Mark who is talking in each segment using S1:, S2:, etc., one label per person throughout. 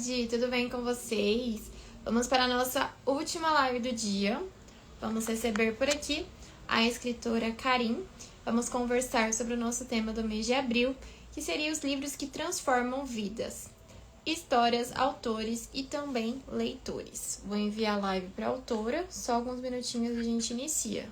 S1: tarde, tudo bem com vocês? Vamos para a nossa última live do dia. Vamos receber por aqui a escritora Karin. Vamos conversar sobre o nosso tema do mês de abril, que seria os livros que transformam vidas. Histórias, autores e também leitores. Vou enviar a live para a autora, só alguns minutinhos e a gente inicia.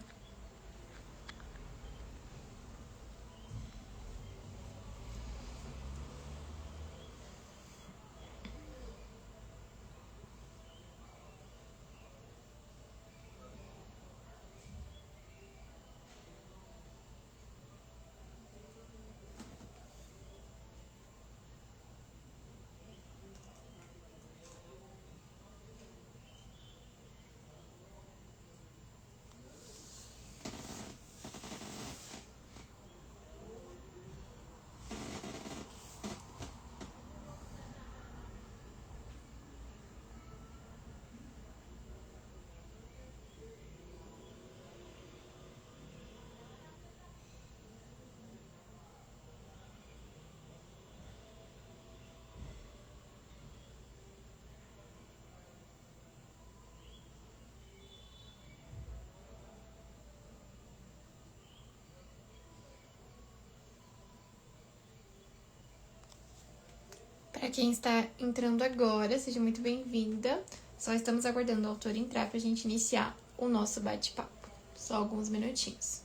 S1: Para quem está entrando agora, seja muito bem-vinda. Só estamos aguardando o autor entrar para a gente iniciar o nosso bate-papo. Só alguns minutinhos.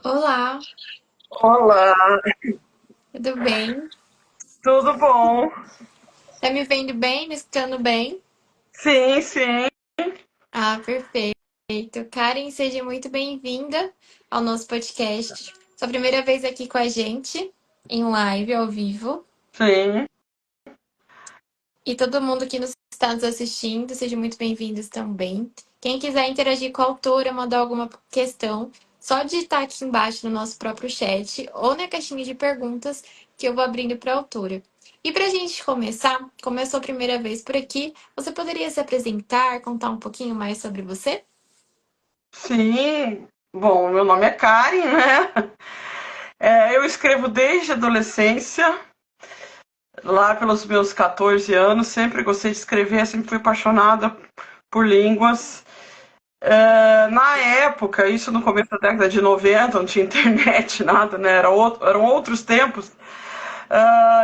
S1: Olá,
S2: Olá,
S1: tudo bem?
S2: tudo bom?
S1: Tá me vendo bem? Me escutando bem?
S2: Sim, sim,
S1: Ah, perfeito. Karen, seja muito bem-vinda ao nosso podcast. Sua primeira vez aqui com a gente, em live, ao vivo.
S2: sim.
S1: E todo mundo que está nos assistindo, sejam muito bem-vindos também. Quem quiser interagir com a autora, mandar alguma questão, só digitar aqui embaixo no nosso próprio chat ou na caixinha de perguntas que eu vou abrindo para a autora. E para a gente começar, como é a sua primeira vez por aqui, você poderia se apresentar, contar um pouquinho mais sobre você?
S2: Sim. Bom, meu nome é Karen, né? Eu escrevo desde a adolescência, lá pelos meus 14 anos, sempre gostei de escrever, sempre fui apaixonada por línguas. Na época, isso no começo da década de 90, não tinha internet, nada, né? Eram outros tempos.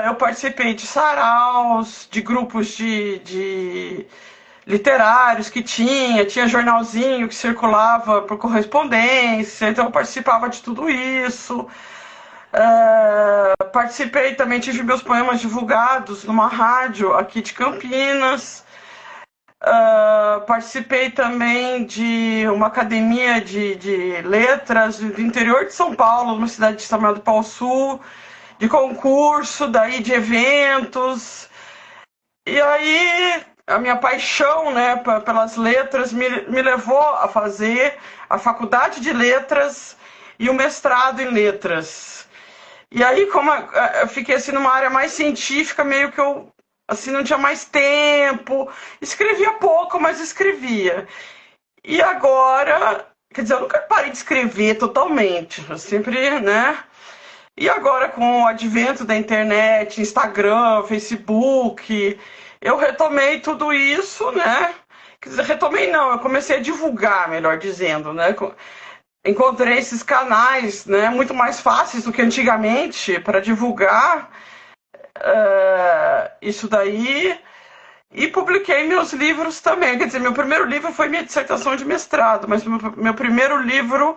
S2: Eu participei de saraus, de grupos de literários que tinha jornalzinho que circulava por correspondência, então eu participava de tudo isso. Participei também, tive meus poemas divulgados numa rádio aqui de Campinas. Participei também de uma academia de letras do interior de São Paulo, numa cidade chamada Pau Sul, de concurso, daí de eventos. E aí a minha paixão, né, pelas letras me levou a fazer a faculdade de letras e o mestrado em letras. E aí, como eu fiquei assim numa área mais científica, meio que eu assim não tinha mais tempo, escrevia pouco, mas escrevia. E agora, quer dizer, eu nunca parei de escrever totalmente, eu sempre, né? E agora, com o advento da internet, Instagram, Facebook, eu retomei tudo isso, né? Quer dizer, retomei não, eu comecei a divulgar, melhor dizendo, né? Encontrei esses canais, né, muito mais fáceis do que antigamente para divulgar isso daí. E publiquei meus livros também. Quer dizer, meu primeiro livro foi minha dissertação de mestrado, mas meu primeiro livro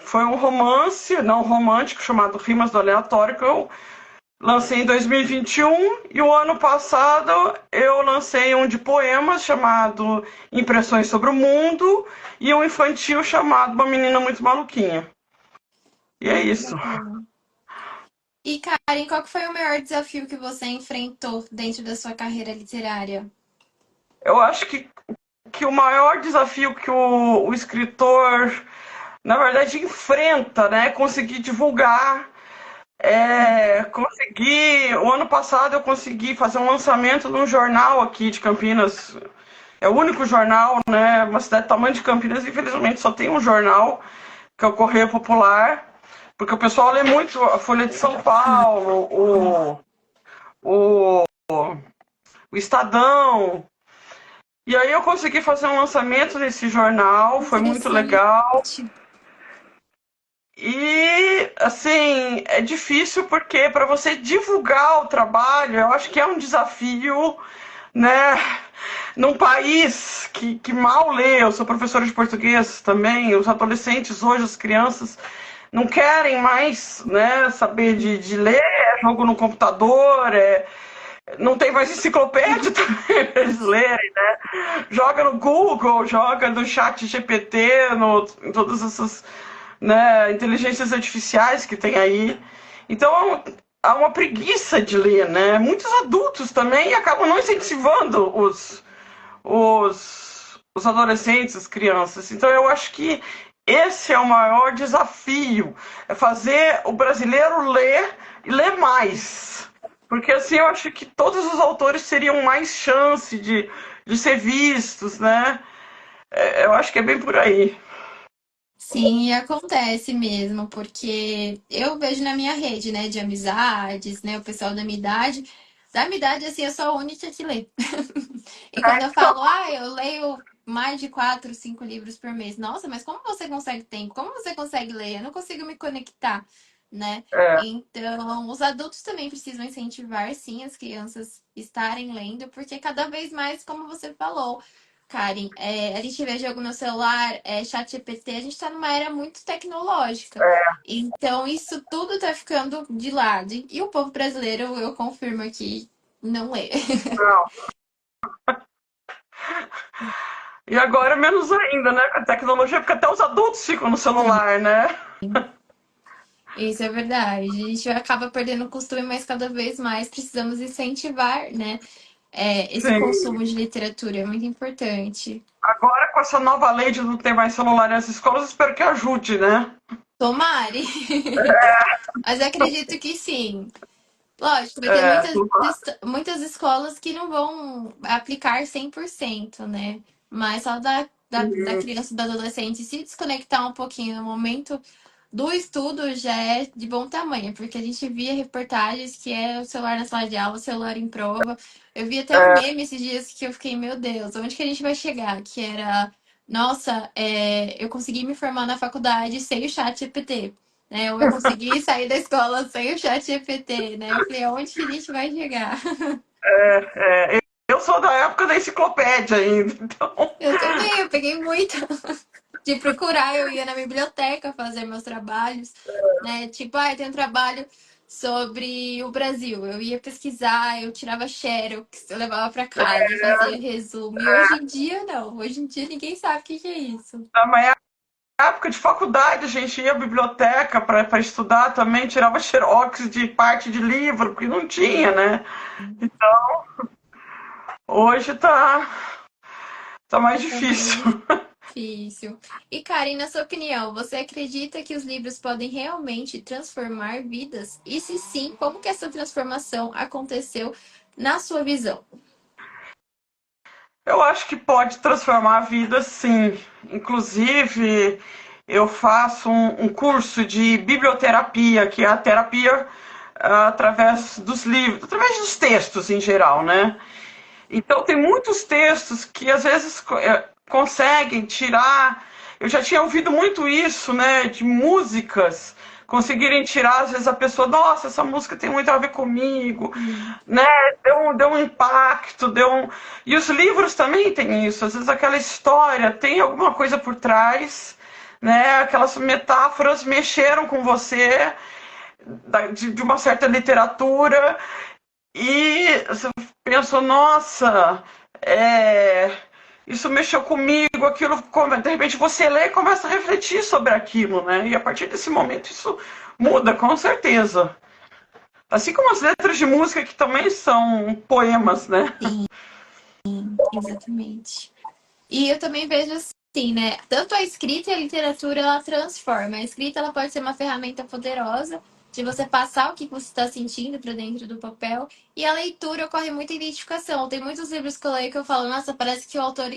S2: foi um romance, não romântico, chamado Rimas do Aleatório, que eu lancei em 2021. E o ano passado eu lancei um de poemas chamado Impressões sobre o Mundo e um infantil chamado Uma Menina Muito Maluquinha. E é
S1: Muito
S2: isso.
S1: bacana. E, Karen, qual que foi o maior desafio que você enfrentou dentro da sua carreira literária?
S2: Eu acho que o maior desafio que o escritor, na verdade, enfrenta, né, é conseguir divulgar. Consegui. O ano passado eu consegui fazer um lançamento num jornal aqui de Campinas. É o único jornal, né? Uma cidade do tamanho de Campinas, infelizmente só tem um jornal, que é o Correio Popular, porque o pessoal lê muito a Folha de São Paulo, o, o Estadão. E aí eu consegui fazer um lançamento nesse jornal, foi muito
S1: Interessante.
S2: legal. E assim, é difícil porque para você divulgar o trabalho, eu acho que é um desafio, né? Num país que mal lê, eu sou professora de português também, os adolescentes hoje, as crianças, não querem mais, né, saber de ler, é jogo no computador, não tem mais enciclopédia também para eles lerem, né? Joga no Google, joga no chat GPT, em todas essas, né, inteligências artificiais que tem aí. Então há uma preguiça de ler, né? Muitos adultos também acabam não incentivando os adolescentes, as crianças. Então eu acho que esse é o maior desafio, é fazer o brasileiro ler e ler mais. Porque assim eu acho que todos os autores teriam mais chance de ser vistos, né? Eu acho que é bem por aí.
S1: Sim, e acontece mesmo, porque eu vejo na minha rede, né, de amizades, né, o pessoal da minha idade, assim, eu sou a única que lê. E quando eu
S2: Então,
S1: falo, eu leio mais de 4, 5 livros por mês. Nossa, mas como você consegue tempo? Como você consegue ler? Eu não consigo me conectar, né?
S2: é,
S1: Então, os adultos também precisam incentivar, sim, as crianças estarem lendo, porque cada vez mais, como você falou, Karen, a gente vê jogo no celular, chat GPT, a gente está numa era muito tecnológica. Então, isso tudo tá ficando de lado. E o povo brasileiro, eu confirmo aqui, não lê.
S2: não. E agora menos ainda, né? Com a tecnologia, porque até os adultos ficam no celular, né?
S1: Isso é verdade. A gente acaba perdendo o costume, mas cada vez mais precisamos incentivar, né? Esse
S2: Sim.
S1: consumo de literatura é muito importante.
S2: Agora, com essa nova lei de não ter mais celular nas escolas, espero que ajude, né?
S1: Tomare! Mas eu acredito que sim. Lógico, vai ter
S2: É,
S1: muitas escolas que não vão aplicar 100%, né? Mas só da criança e do adolescente se desconectar um pouquinho no momento do estudo já é de bom tamanho, porque a gente via reportagens que é o celular na sala de aula, o celular em prova. Eu vi até um meme esses dias que eu fiquei, meu Deus, onde que a gente vai chegar? Que era, nossa, eu consegui me formar na faculdade sem o chat GPT, né? Ou eu consegui sair da escola sem o chat GPT, né? Eu falei, aonde que a gente vai chegar?
S2: eu sou da época da enciclopédia ainda, então.
S1: Eu também, eu peguei muito de procurar, eu ia na biblioteca fazer meus trabalhos, né? Tipo, tem um trabalho sobre o Brasil. Eu ia pesquisar, eu tirava xerox, eu levava para casa, fazia resumo. E hoje em dia, não. Hoje em dia, ninguém sabe o que que é isso.
S2: Na minha época de faculdade, a gente ia à biblioteca para estudar também, tirava xerox de parte de livro, porque não tinha, né? Hoje tá mais
S1: É mais
S2: difícil.
S1: difícil. E, Karen, na sua opinião, você acredita que os livros podem realmente transformar vidas? E se sim, como que essa transformação aconteceu na sua visão?
S2: Eu acho que pode transformar a vida, sim. Inclusive, eu faço um curso de biblioterapia, que é a terapia através dos livros, através dos textos em geral, né? Então, tem muitos textos que às vezes conseguem tirar. Eu já tinha ouvido muito isso, né? De músicas conseguirem tirar, às vezes a pessoa, nossa, essa música tem muito a ver comigo, né? Deu um impacto, deu um... E os livros também têm isso, às vezes aquela história tem alguma coisa por trás, né? Aquelas metáforas mexeram com você, de uma certa literatura, e você pensou, nossa, isso mexeu comigo, aquilo, de repente você lê e começa a refletir sobre aquilo, né? E a partir desse momento isso muda, com certeza. Assim como as letras de música, que também são poemas, né?
S1: Sim, exatamente. E eu também vejo assim, né? Tanto a escrita e a literatura, ela transforma. A escrita, ela pode ser uma ferramenta poderosa de você passar o que você está sentindo para dentro do papel. E a leitura ocorre muita identificação. Tem muitos livros que eu leio que eu falo, nossa, parece que o autor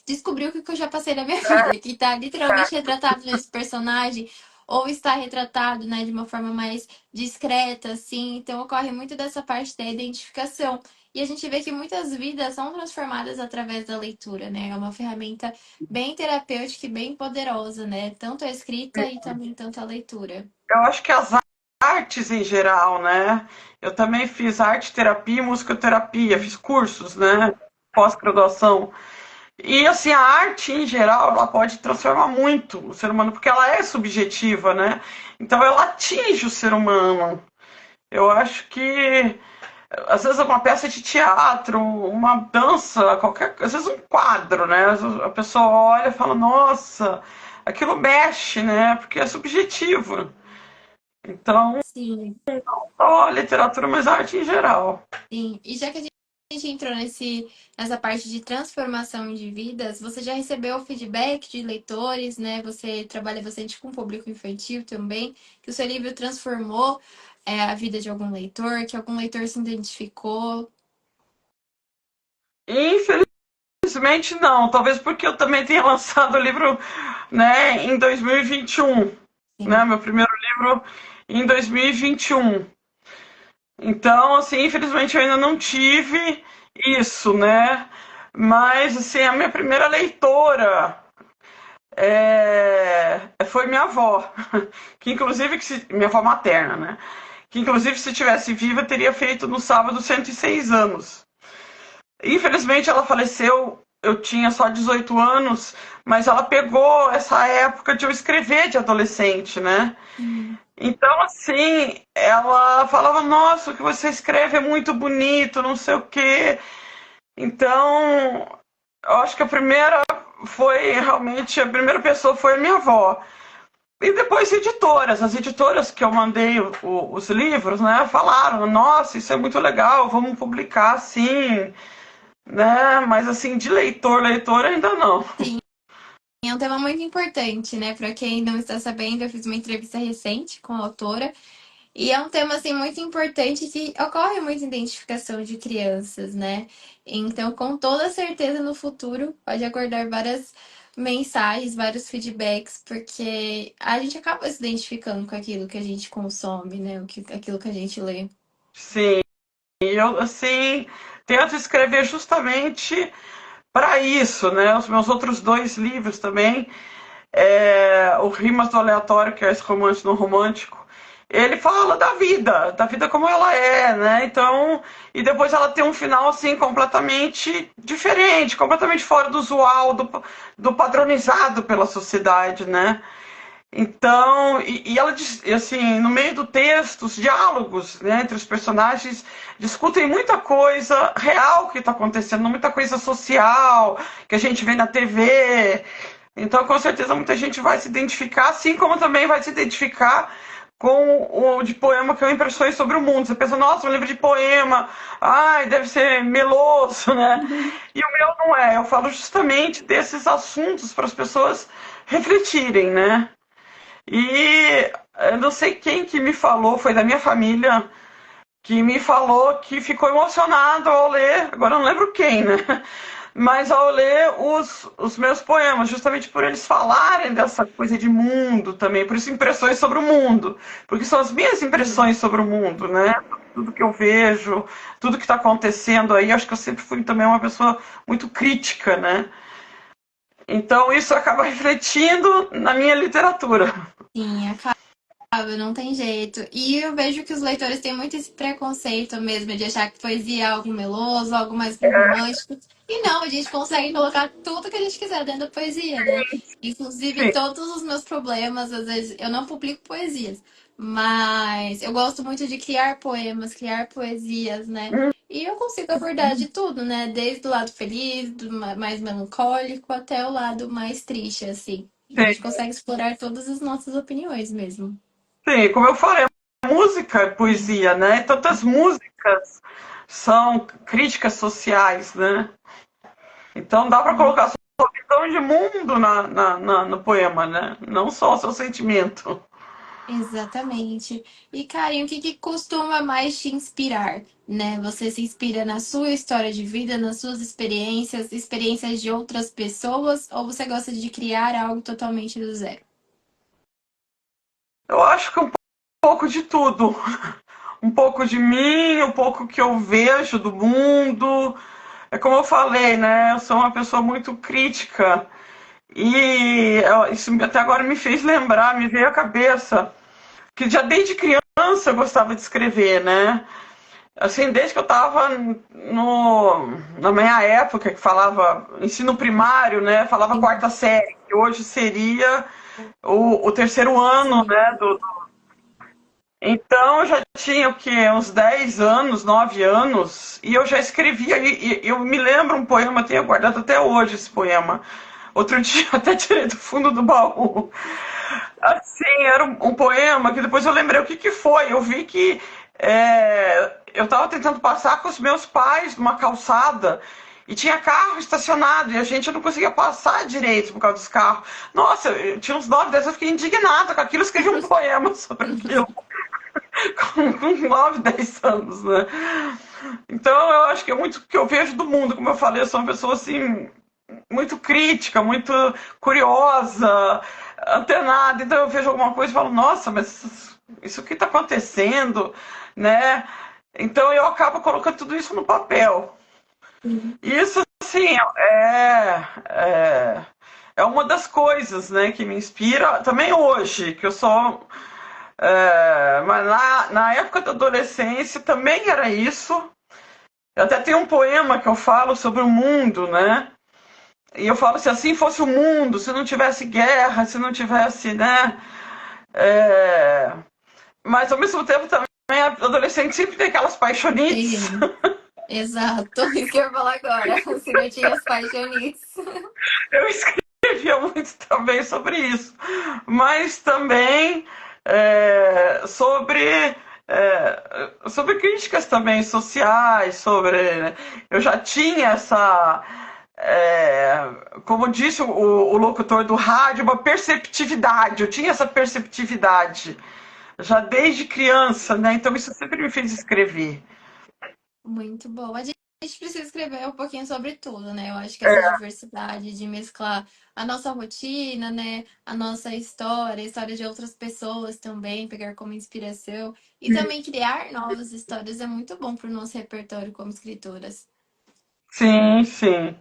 S1: descobriu o que eu já passei na minha vida, que está literalmente retratado nesse personagem, ou está retratado, né, de uma forma mais discreta, assim. Então ocorre muito dessa parte da identificação. E a gente vê que muitas vidas são transformadas através da leitura, né? É uma ferramenta bem terapêutica e bem poderosa, né? Tanto a escrita e também tanto a leitura.
S2: Eu acho que as artes em geral, né? Eu também fiz arte terapia e musicoterapia, fiz cursos, né? Pós-graduação. E assim, a arte em geral, ela pode transformar muito o ser humano, porque ela é subjetiva, né? Então ela atinge o ser humano. Eu acho que às vezes uma peça de teatro, uma dança, qualquer, às vezes um quadro, né? A pessoa olha e fala, nossa, aquilo mexe, né? Porque é subjetivo. Então,
S1: Sim,
S2: só a literatura, mas a arte em geral.
S1: sim. E já que a gente entrou nessa parte de transformação de vidas, você já recebeu feedback de leitores, né? Você trabalha bastante com público infantil também, que o seu livro transformou, a vida de algum leitor, que algum leitor se identificou.
S2: Infelizmente não, talvez porque eu também tenha lançado o livro, né, em 2021, né,
S1: Sim,
S2: meu primeiro livro em 2021. Então, assim, infelizmente eu ainda não tive isso, né? Mas, assim, a minha primeira leitora foi minha avó, que inclusive, minha avó materna, né? Que inclusive, se tivesse viva, teria feito no sábado 106 anos. Infelizmente, ela faleceu, eu tinha só 18 anos, mas ela pegou essa época de eu escrever de adolescente, né?
S1: sim,
S2: Então, assim, ela falava, nossa, o que você escreve é muito bonito, não sei o quê. Então, eu acho que a primeira pessoa foi a minha avó. E depois editoras, as editoras que eu mandei os livros, né, falaram, nossa, isso é muito legal, vamos publicar sim, né? Mas assim, de leitor ainda não.
S1: sim. É um tema muito importante, né? Para quem não está sabendo, eu fiz uma entrevista recente com a autora. E é um tema assim muito importante que ocorre muita identificação de crianças, né? Então, com toda certeza no futuro pode acordar várias mensagens, vários feedbacks, porque a gente acaba se identificando com aquilo que a gente consome, né? Aquilo que a gente lê.
S2: Sim, eu assim tento escrever justamente para isso, né? Os meus outros dois livros também, o Rimas do Aleatório, que é esse romance no romântico, ele fala da vida como ela é, né? Então, e depois ela tem um final assim completamente diferente, completamente fora do usual, do padronizado pela sociedade, né? Então, e ela assim, no meio do texto, os diálogos, né, entre os personagens discutem muita coisa real que está acontecendo, muita coisa social que a gente vê na TV. Então, com certeza, muita gente vai se identificar, assim como também vai se identificar com o de poema que é o Impressões sobre o Mundo. Você pensa, nossa, um livro de poema, ai, deve ser meloso, né? E o meu não é. Eu falo justamente desses assuntos para as pessoas refletirem, né? E eu não sei quem que me falou, foi da minha família, que me falou que ficou emocionado ao ler, agora eu não lembro quem, né? Mas ao ler os meus poemas, justamente por eles falarem dessa coisa de mundo também, por isso impressões sobre o mundo, porque são as minhas
S1: Sim.
S2: impressões sobre o mundo, né? Tudo que eu vejo, tudo que está acontecendo aí, acho que eu sempre fui também uma pessoa muito crítica, né? Então isso acaba refletindo na minha literatura.
S1: Sim, não tem jeito. E eu vejo que os leitores têm muito esse preconceito mesmo de achar que poesia é algo meloso, algo mais pro romântico. E não, a gente consegue colocar tudo que a gente quiser dentro da poesia, né? Inclusive,
S2: Sim,
S1: todos os meus problemas, às vezes, eu não publico poesias, mas eu gosto muito de criar poemas, criar poesias, né? E eu consigo abordar de tudo, né? Desde o lado feliz, do mais melancólico, até o lado mais triste, assim. A gente
S2: sim,
S1: consegue explorar todas as nossas opiniões mesmo.
S2: sim. Como eu falei, música é poesia, né? Tantas músicas são críticas sociais, né? Então dá para
S1: Sim,
S2: colocar sua visão de mundo no poema, né? Não só o seu sentimento.
S1: exatamente. E, Karen, o que que costuma mais te inspirar, né? Você se inspira na sua história de vida, nas suas experiências, experiências de outras pessoas, ou você gosta de criar algo totalmente do zero?
S2: Eu acho que um pouco de tudo. Um pouco de mim, um pouco que eu vejo do mundo. É como eu falei, né? Eu sou uma pessoa muito crítica. E isso até agora me fez lembrar, me veio à cabeça, que já desde criança eu gostava de escrever, né? Assim, desde que eu estava na minha época, que falava ensino primário, né? Falava
S1: Sim,
S2: quarta série, que hoje seria o terceiro ano,
S1: sim.
S2: né? Então eu já tinha o quê? Uns 10 anos, 9 anos, e eu já escrevia, e eu me lembro um poema, tenho guardado até hoje esse poema. Outro dia até tirei do fundo do baú. Assim, era um poema que depois eu lembrei o que, que foi. Eu vi que eu estava tentando passar com os meus pais numa calçada e tinha carro estacionado e a gente não conseguia passar direito por causa dos carros. Nossa, eu tinha uns 9, 10 eu fiquei indignada com aquilo, escrevi um poema sobre aquilo com 9, 10 anos, né? Então eu acho que é muito o que eu vejo do mundo, como eu falei, eu sou uma pessoa assim muito crítica, muito curiosa, antenada. Então eu vejo alguma coisa e falo, nossa, mas isso que está acontecendo, né? Então eu acabo colocando tudo isso no papel. E isso, assim, é uma das coisas, né, que me inspira também hoje, que eu sou. Mas na época da adolescência também era isso. Eu até tem um poema que eu falo sobre o mundo, né? E eu falo, se assim fosse o mundo, se não tivesse guerra, se não tivesse, né? É, mas ao mesmo tempo também a adolescente sempre tem aquelas paixonites.
S1: Sim, exato. Isso que eu ia falar agora. Se não tinha as paixonites.
S2: Eu escrevia muito também sobre isso. Mas também sobre críticas também sociais, sobre. Eu já tinha essa. é, Como disse o locutor do rádio, uma perceptividade. Eu tinha essa perceptividade já desde criança, né? Então isso sempre me fez escrever.
S1: Muito bom. A gente precisa escrever um pouquinho sobre tudo, né? Eu acho que essa diversidade de mesclar a nossa rotina, né? A nossa história, a história de outras pessoas também, pegar como inspiração. E também criar novas histórias é muito bom para o nosso repertório como escritoras.
S2: Sim, sim.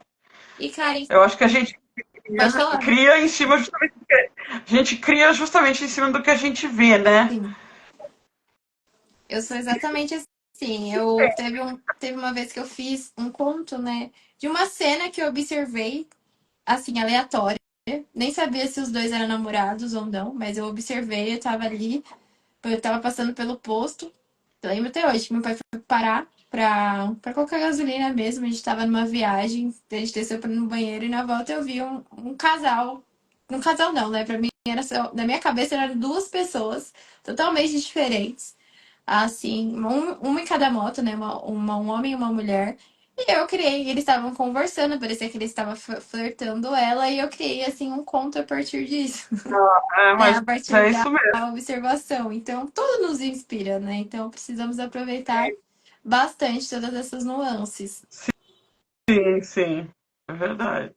S1: E, Karen,
S2: Eu acho que a gente
S1: pode falar.
S2: cria em cima justamente a gente cria justamente em cima do que a gente vê, né?
S1: Sim. Eu sou exatamente assim. Teve uma vez que eu fiz um conto, né? De uma cena que eu observei, assim, aleatória. Nem sabia se os dois eram namorados ou não, mas eu observei, eu tava ali, eu tava passando pelo posto. Eu lembro até hoje que meu pai foi parar pra colocar gasolina mesmo. A gente tava numa viagem, a gente desceu pra ir no banheiro e na volta eu vi um casal. Um casal não, né? Pra mim era só, na minha cabeça eram duas pessoas totalmente diferentes. Assim, uma em cada moto, né? Um homem e uma mulher. E eu criei, eles estavam conversando, parecia que ele estava flertando ela, e eu criei, assim, um conto a partir disso, né?
S2: Mas
S1: A partir
S2: é
S1: da
S2: isso mesmo.
S1: observação. Então, tudo nos inspira, né? Então, precisamos aproveitar bastante todas essas nuances.
S2: Sim, sim. É verdade.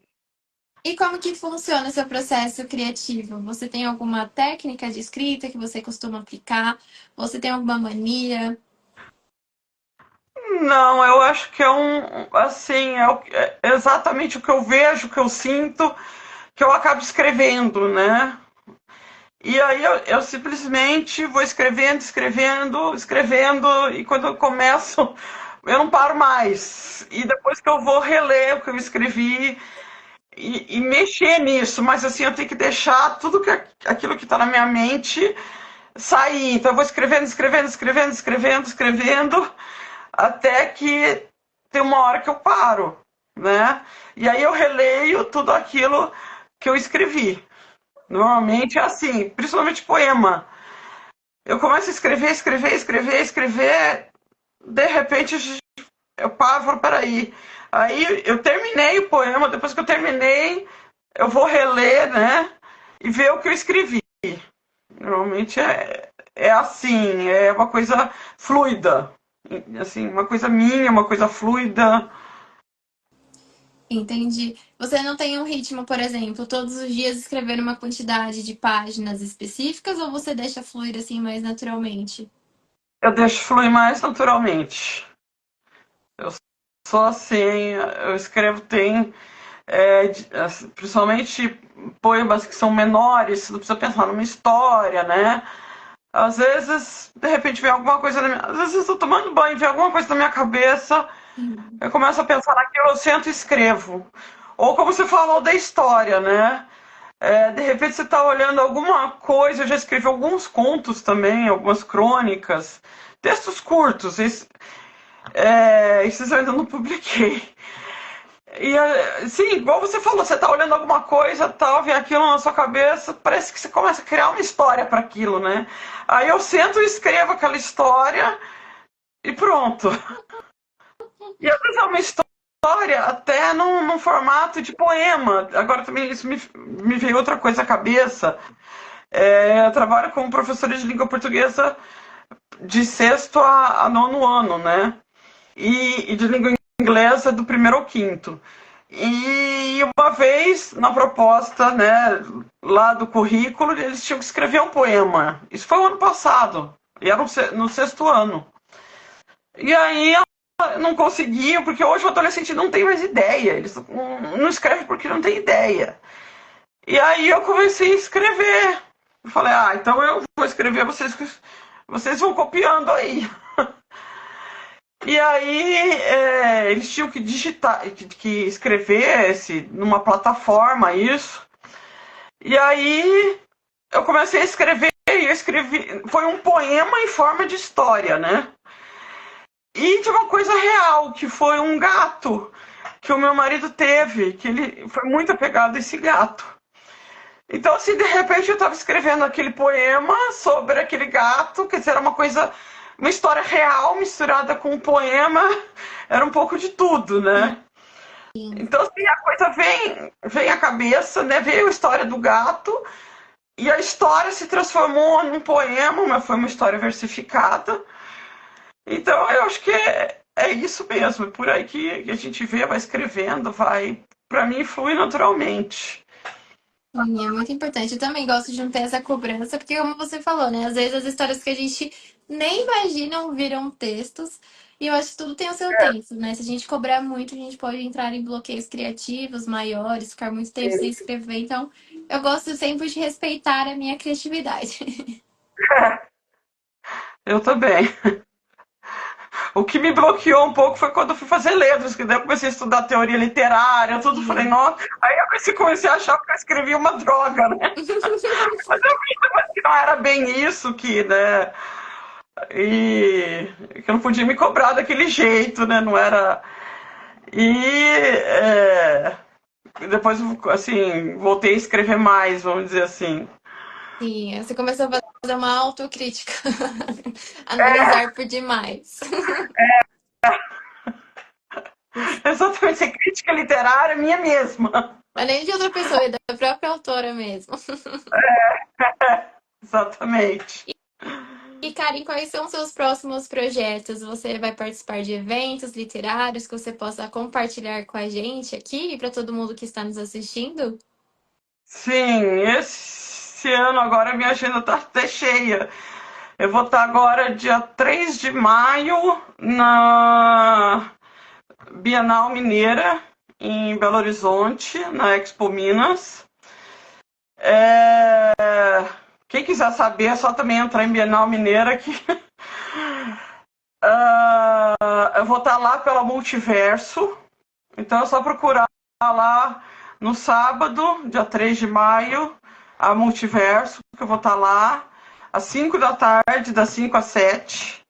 S1: E como que funciona o seu processo criativo? Você tem alguma técnica de escrita que você costuma aplicar? Você tem alguma mania?
S2: Não, eu acho que é assim, é exatamente o que eu vejo, o que eu sinto, que eu acabo escrevendo, né? E aí eu simplesmente vou escrevendo, escrevendo, escrevendo, e quando eu começo, eu não paro mais. E depois que eu vou reler o que eu escrevi e mexer nisso, mas assim, eu tenho que deixar tudo aquilo que está na minha mente sair. Então eu vou escrevendo, escrevendo, escrevendo, escrevendo, escrevendo, até que tem uma hora que eu paro, né? E aí eu releio tudo aquilo que eu escrevi. Normalmente é assim, principalmente poema. Eu começo a escrever, escrever, escrever, escrever, de repente eu paro e falo, peraí. Aí eu terminei o poema, depois que eu terminei, eu vou reler, né? E ver o que eu escrevi. Normalmente é assim, é uma coisa fluida. Assim, uma coisa minha, uma coisa fluida.
S1: Entendi. Você não tem um ritmo, por exemplo, todos os dias escrever uma quantidade de páginas específicas ou você deixa fluir assim mais naturalmente?
S2: Eu deixo fluir mais naturalmente. Eu sou assim, eu escrevo, tem principalmente poemas que são menores, você não precisa pensar numa história, né? Às vezes, de repente, vem alguma coisa na minha. Às vezes eu estou tomando banho, vem alguma coisa na minha cabeça,
S1: Sim.
S2: eu começo a pensar naquilo, eu sento e escrevo. Ou como você falou da história, né? De repente você está olhando alguma coisa, eu já escrevi alguns contos também, algumas crônicas, textos curtos, esses eu ainda não publiquei. E sim, igual você falou, você tá olhando alguma coisa, tal, vem aquilo na sua cabeça, parece que você começa a criar uma história para aquilo, né? Aí eu sento e escrevo aquela história e pronto. E às vezes é uma história até num formato de poema. Agora também isso me veio outra coisa à cabeça. Eu trabalho como professora de língua portuguesa de sexto a nono ano, né? E de língua inglesa do primeiro ao quinto. E uma vez, na proposta, né, lá do currículo, eles tinham que escrever um poema. Isso foi o ano passado, e era no sexto ano. E aí não conseguiam, porque hoje o adolescente não tem mais ideia. Eles não escrevem porque não tem ideia. E aí eu comecei a escrever. Eu falei, então eu vou escrever, vocês vão copiando aí. E aí eles tinham que digitar, que escrever numa plataforma isso. E aí eu comecei a escrever e eu escrevi. Foi um poema em forma de história, né? E de uma coisa real, que foi um gato que o meu marido teve, que ele foi muito apegado a esse gato. Então, assim, de repente eu estava escrevendo aquele poema sobre aquele gato, quer dizer, era uma coisa, uma história real misturada com um poema, era um pouco de tudo, né?
S1: Sim.
S2: Então, assim, a coisa vem à cabeça, né? Veio a história do gato, e a história se transformou num poema, mas foi uma história versificada. Então, eu acho que é isso mesmo, é por aí que a gente vê, vai escrevendo, vai, para mim, flui naturalmente.
S1: Sim, é muito importante. Eu também gosto de não ter essa cobrança, porque como você falou, né? Às vezes as histórias que a gente nem imagina viram textos. E eu acho que tudo tem o seu tempo, né? Se a gente cobrar muito, a gente pode entrar em bloqueios criativos maiores, ficar muito tempo sem escrever. Então, eu gosto sempre de respeitar a minha criatividade.
S2: Eu também. O que me bloqueou um pouco foi quando eu fui fazer letras, que daí eu comecei a estudar teoria literária, tudo, falei,
S1: Sim.
S2: nossa, aí eu comecei a achar que eu escrevia uma droga, né? Mas eu vi depois que não era bem isso, que, né, e que eu não podia me cobrar daquele jeito, né, não era... E depois, assim, voltei a escrever mais, vamos dizer assim.
S1: Sim, você começou a fazer uma autocrítica. Analisar por demais.
S2: Exatamente, ser crítica literária minha mesma.
S1: Mas nem de outra pessoa, é da própria autora mesmo.
S2: Exatamente.
S1: E, Karen, quais são os seus próximos projetos? Você vai participar de eventos literários que você possa compartilhar com a gente aqui e para todo mundo que está nos assistindo?
S2: Sim, esse ano agora minha agenda tá até cheia. Eu vou estar agora dia 3 de maio na Bienal Mineira, em Belo Horizonte, na Expo Minas. Quem quiser saber, é só também entrar em Bienal Mineira que eu vou estar lá pela Multiverso. Então é só procurar lá no sábado, dia 3 de maio, a Multiverso, que eu vou estar lá às 5 da tarde, das 5 às 7.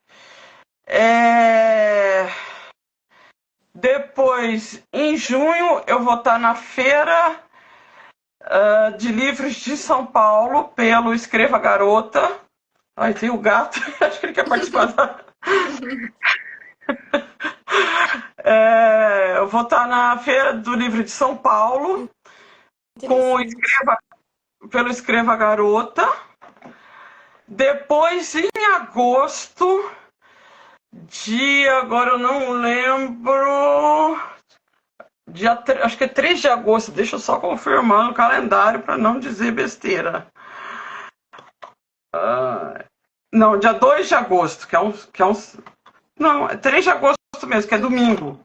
S2: Depois, em junho, eu vou estar na Feira de Livros de São Paulo, pelo Escreva Garota. Ai, tem o gato, acho que ele quer participar da... eu vou estar na Feira do Livro de São Paulo, com pelo Escreva Garota. Depois, em agosto, agora eu não lembro, acho que é 3 de agosto, deixa eu só confirmar no calendário para não dizer besteira. Não, dia 2 de agosto, não, é 3 de agosto mesmo, que é domingo.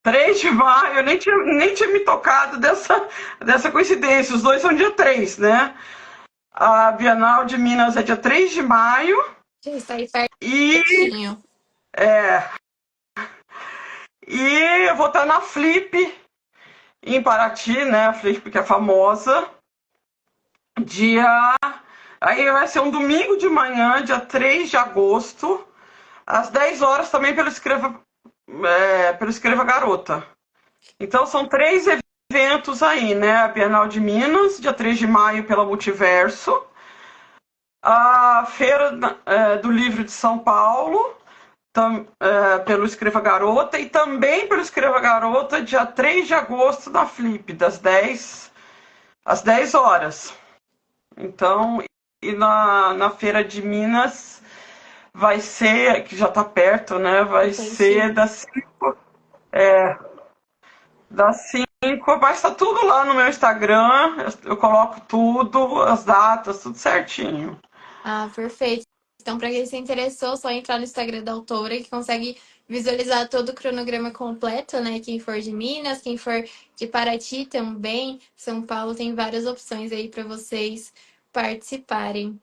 S2: 3 de maio, eu nem tinha me tocado dessa coincidência, os dois são dia 3, né? A Bienal de Minas é dia 3 de maio.
S1: Já está aí
S2: E
S1: pertinho.
S2: eu vou estar na Flip, em Paraty, né? A Flip que é famosa. Aí vai ser um domingo de manhã, dia 3 de agosto, às 10 horas também pelo Escreva Garota. Então são 3 eventos aí, né? A Bienal de Minas, dia 3 de maio pela Multiverso. A Feira do Livro de São Paulo, pelo Escreva Garota, e também pelo Escreva Garota, dia 3 de agosto, na Flip, das 10 às 10 horas. Então, e na Feira de Minas vai ser, que já está perto, né? Vai ser das 5. Das 5, vai estar tudo lá no meu Instagram. Eu coloco tudo, as datas, tudo certinho.
S1: Ah, perfeito. Então, para quem se interessou, só entrar no Instagram da autora que consegue visualizar todo o cronograma completo, né? Quem for de Minas, quem for de Paraty também, São Paulo tem várias opções aí para vocês participarem.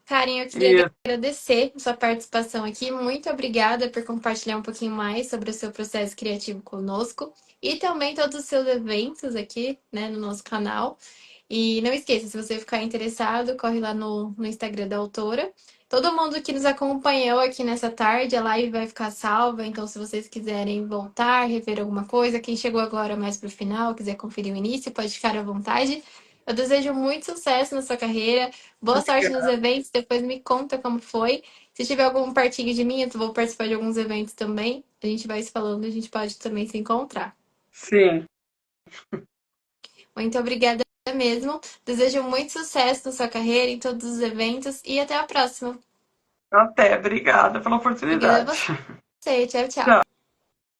S1: Karen, eu queria
S2: E,
S1: agradecer a sua participação aqui. Muito obrigada por compartilhar um pouquinho mais sobre o seu processo criativo conosco e também todos os seus eventos aqui, né, no nosso canal. E não esqueça, se você ficar interessado, corre lá no Instagram da autora. Todo mundo que nos acompanhou aqui nessa tarde, a live vai ficar salva, então se vocês quiserem voltar, rever alguma coisa, quem chegou agora mais para o final, quiser conferir o início, pode ficar à vontade. Eu desejo muito sucesso na sua carreira, boa sorte nos eventos, depois me conta como foi. Se tiver algum partinho de mim, eu vou participar de alguns eventos também. A gente vai se falando, a gente pode também se encontrar.
S2: sim.
S1: Muito obrigada mesmo. Desejo muito sucesso na sua carreira, em todos os eventos e até a próxima.
S2: Até, obrigada pela
S1: Obrigada a
S2: oportunidade.
S1: você. Tchau, tchau.
S2: Tchau.